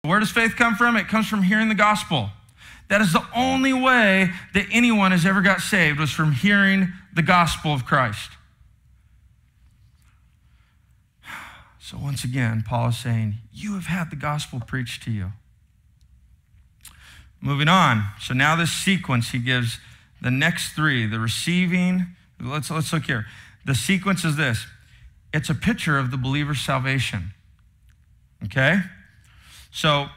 Where does faith come from? It comes from hearing the gospel. That is the only way that anyone has ever got saved, was from hearing the gospel of Christ. So once again, Paul is saying, you have had the gospel preached to you. Moving on. So now this sequence, he gives the next three, the receiving. Let's look here. The sequence is this. It's a picture of the believer's salvation. Okay? So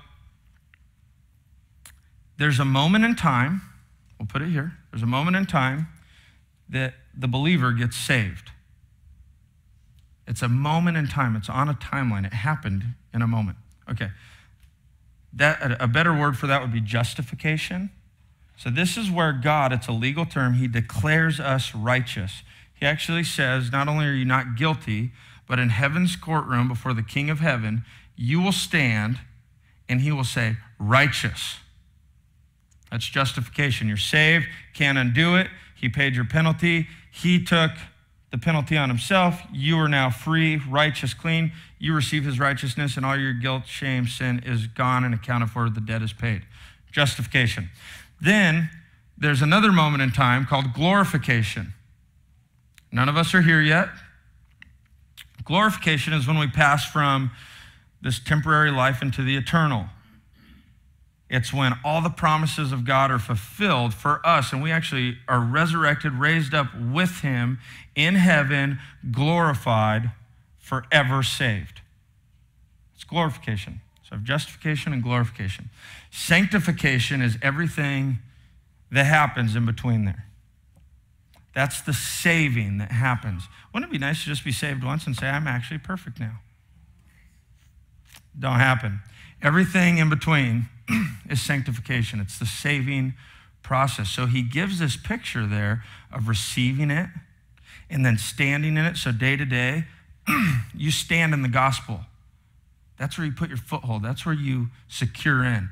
there's a moment in time, we'll put it here, there's a moment in time that the believer gets saved. It's a moment in time. It's on a timeline. It happened in a moment. Okay. A better word for that would be justification. So this is where God, it's a legal term, he declares us righteous. He actually says, not only are you not guilty, but in heaven's courtroom before the King of heaven, you will stand and he will say, righteous. That's justification. You're saved, can't undo it. He paid your penalty. He took the penalty on himself. You are now free, righteous, clean. You receive his righteousness, and all your guilt, shame, sin is gone and accounted for. The debt is paid. Justification. Then there's another moment in time called glorification. None of us are here yet. Glorification is when we pass from this temporary life into the eternal. It's when all the promises of God are fulfilled for us, and we actually are resurrected, raised up with him in heaven, glorified, forever saved. It's glorification. So I have justification and glorification. Sanctification is everything that happens in between there. That's the saving that happens. Wouldn't it be nice to just be saved once and say, I'm actually perfect now? Don't happen. Everything in between is sanctification. It's the saving process. So he gives this picture there of receiving it and then standing in it. So day to day, you stand in the gospel. That's where you put your foothold. That's where you secure in.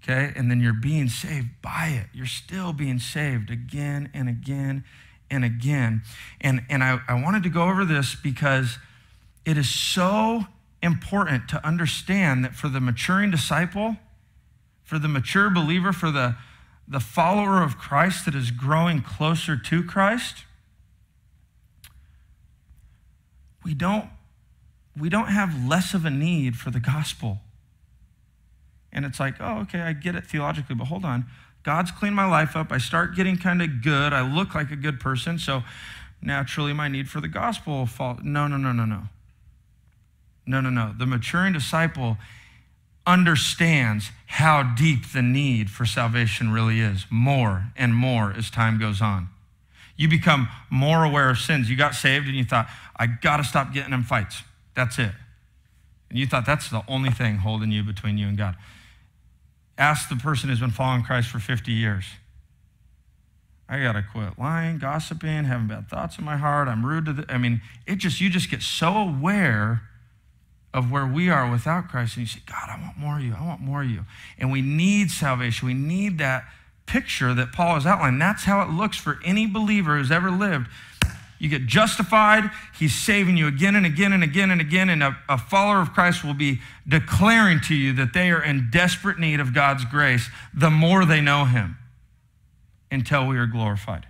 Okay? And then you're being saved by it. You're still being saved again and again and again. And I wanted to go over this because it is so important to understand that for the maturing disciple, for the mature believer, for the follower of Christ that is growing closer to Christ, we don't have less of a need for the gospel. And it's like, oh, okay, I get it theologically, but hold on. God's cleaned my life up. I start getting kind of good. I look like a good person, so naturally my need for the gospel will fall. No. The maturing disciple understands how deep the need for salvation really is, more and more as time goes on. You become more aware of sins. You got saved and you thought, I got to stop getting in fights. That's it. And you thought that's the only thing holding you between you and God. Ask the person who's been following Christ for 50 years. I got to quit lying, gossiping, having bad thoughts in my heart. I'm rude to you just get so aware of where we are without Christ, and you say, God, I want more of you. I want more of you. And we need salvation. We need that picture that Paul has outlined. That's how it looks for any believer who's ever lived. You get justified. He's saving you again and again and again and again. And a follower of Christ will be declaring to you that they are in desperate need of God's grace the more they know him until we are glorified.